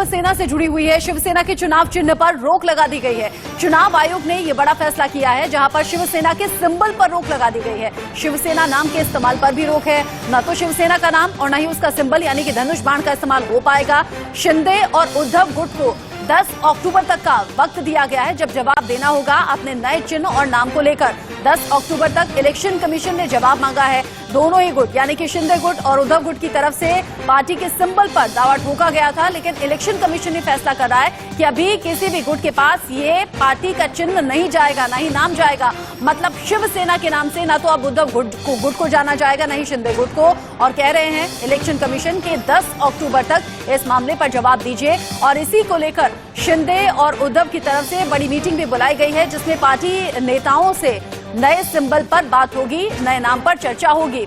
शिवसेना से जुड़ी हुई है। शिवसेना के चुनाव चिन्ह पर रोक लगा दी गई है। चुनाव आयोग ने यह बड़ा फैसला किया है, जहां पर शिवसेना के सिंबल पर रोक लगा दी गई है। शिवसेना नाम के इस्तेमाल पर भी रोक है। न तो शिवसेना का नाम और न ही उसका सिंबल यानी कि धनुष बाण का इस्तेमाल हो पाएगा। शिंदे और उद्धव गुट को 10 अक्टूबर तक का वक्त दिया गया है, जब जवाब देना होगा अपने नए चिन्ह और नाम को लेकर। 10 अक्टूबर तक इलेक्शन कमीशन ने जवाब मांगा है। दोनों ही गुट यानी कि शिंदे गुट और उद्धव गुट की तरफ से पार्टी के सिंबल पर दावा ठोका गया था, लेकिन इलेक्शन कमीशन ने फैसला कर रहा है कि अभी किसी भी गुट के पास ये पार्टी का चिन्ह नहीं जाएगा, ना ही नाम जाएगा। मतलब शिवसेना के नाम से ना तो अब उद्धव गुट को जाना जाएगा, ना ही शिंदे गुट को। और कह रहे हैं इलेक्शन कमीशन के 10 अक्टूबर तक इस मामले पर जवाब दीजिए। और इसी को लेकर शिंदे और उद्धव की तरफ से बड़ी मीटिंग भी बुलाई गई है, जिसमें पार्टी नेताओं से नए सिंबल पर बात होगी, नए नाम पर चर्चा होगी।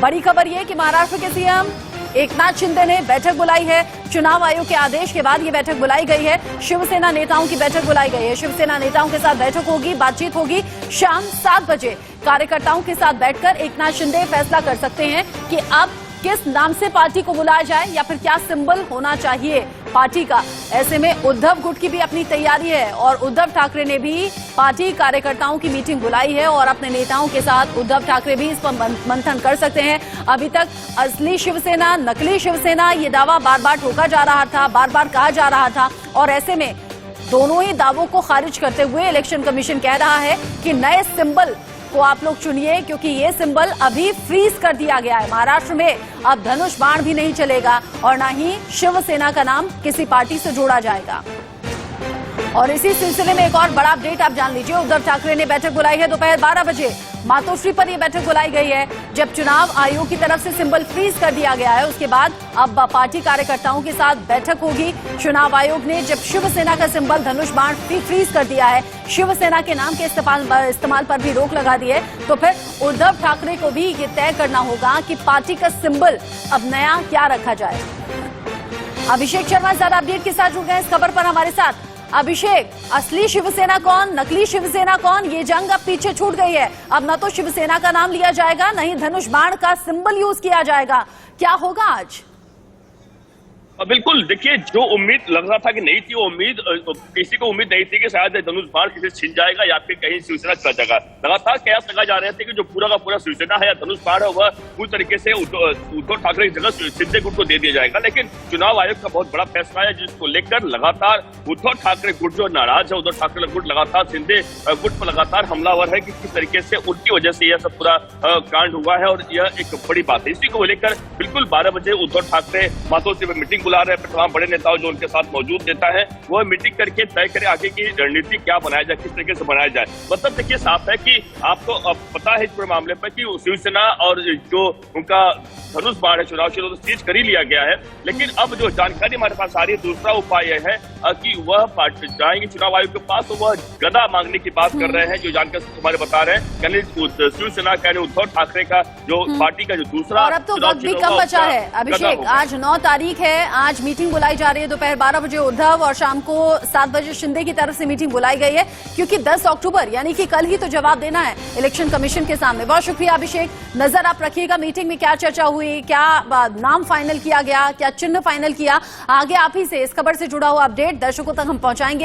बड़ी खबर यह कि महाराष्ट्र के सीएम एकनाथ शिंदे ने बैठक बुलाई है। चुनाव आयोग के आदेश के बाद ये बैठक बुलाई गई है। शिवसेना नेताओं की बैठक बुलाई गई है। शिवसेना नेताओं के साथ बैठक होगी, बातचीत होगी। शाम 7 बजे कार्यकर्ताओं के साथ बैठकर एकनाथ शिंदे फैसला कर सकते हैं कि अब किस नाम से पार्टी को बुलाया जाए या फिर क्या सिंबल होना चाहिए पार्टी का। ऐसे में उद्धव गुट की भी अपनी तैयारी है और उद्धव ठाकरे ने भी पार्टी कार्यकर्ताओं की मीटिंग बुलाई है और अपने नेताओं के साथ उद्धव ठाकरे भी इस पर मंथन कर सकते हैं। अभी तक असली शिवसेना, नकली शिवसेना, ये दावा बार बार ठोका जा रहा था, बार बार कहा जा रहा था। और ऐसे में दोनों ही दावों को खारिज करते हुए इलेक्शन कमीशन कह रहा है कि नए सिंबल को आप लोग चुनिए, क्योंकि ये सिंबल अभी फ्रीज कर दिया गया है। महाराष्ट्र में अब धनुष बाण भी नहीं चलेगा और ना ही शिवसेना का नाम किसी पार्टी से जोड़ा जाएगा। और इसी सिलसिले में एक और बड़ा अपडेट आप जान लीजिए। उद्धव ठाकरे ने बैठक बुलाई है दोपहर 12 बजे। मातोश्री पर यह बैठक बुलाई गई है। जब चुनाव आयोग की तरफ से सिंबल फ्रीज कर दिया गया है, उसके बाद अब पार्टी कार्यकर्ताओं के साथ बैठक होगी। चुनाव आयोग ने जब शिवसेना का सिंबल धनुष बाण फ्रीज कर दिया है, शिवसेना के नाम के इस्तेमाल पर भी रोक लगा दी है, तो फिर उद्धव ठाकरे को भी ये तय करना होगा कि पार्टी का सिंबल अब नया क्या रखा जाए। अभिषेक शर्मा ज्यादा अपडेट के साथ जुड़ गए इस खबर पर हमारे साथ। अभिषेक, असली शिवसेना कौन, नकली शिवसेना कौन, ये जंग अब पीछे छूट गई है। अब न तो शिवसेना का नाम लिया जाएगा, न ही धनुष बाण का सिंबल यूज किया जाएगा। क्या होगा आज? बिल्कुल, देखिए, जो उम्मीद लग रहा था कि नहीं थी, वो उम्मीद किसी को उम्मीद नहीं थी कि शायद धनुष बाण किसी छिन जाएगा या फिर कहीं शिवसेना चला जाएगा। लगातार कयास लगा जा रहे थे कि जो पूरा का पूरा शिवसेना है या धनुष बाण है वह पूरी तरीके से उद्धव ठाकरे की जगह शिंदे गुट को दे दिया जाएगा। लेकिन चुनाव आयोग का बहुत बड़ा फैसला है, जिसको लेकर लगातार उद्धव ठाकरे गुट जो नाराज है, उद्धव ठाकरे गुट लगातार शिंदे गुट पर लगातार हमलावर है कि किस तरीके से उनकी वजह से यह सब पूरा कांड हुआ है। और यह एक बड़ी बात है। इसी को लेकर बिल्कुल 12 बजे उद्धव ठाकरे मातोश्री में मीटिंग बुला रहे हैं। तमाम बड़े नेताओं जो उनके साथ मौजूद नेता है वह मीटिंग करके तय करे आगे की रणनीति क्या बनाया जाए, किस तरीके से बनाया जाए। मतलब देखिए, साफ है कि आपको अब पता है इस पूरे मामले पर कि शिवसेना और जो उनका धनुष बाण है चुनाव क्षेत्र तो सीज कर ही लिया गया है। लेकिन अब जो जानकारी हमारे पास आ रही है, दूसरा उपाय यह है कि वह जाएंगे चुनाव आयोग के पास, तो वह गदा मांगने की बात कर रहे हैं। जो जानकारी हमारे बता रहे हैं, यानी शिवसेना यानी उद्धव ठाकरे का जो पार्टी का जो दूसरा, और अब तो वक्त भी कम बचा है अभिषेक। आज 9 तारीख है। आज मीटिंग बुलाई जा रही है दोपहर 12 बजे उद्धव और शाम को 7 बजे शिंदे की तरफ से मीटिंग बुलाई गई है, क्योंकि 10 अक्टूबर यानी कि कल ही तो जवाब देना है इलेक्शन कमीशन के सामने। बहुत शुक्रिया अभिषेक। नजर आप रखिएगा मीटिंग में क्या चर्चा हुई, क्या नाम फाइनल किया गया, क्या चिन्ह फाइनल किया। आगे आप ही से इस खबर से जुड़ा हुआ अपडेट दर्शकों तक हम पहुंचाएंगे।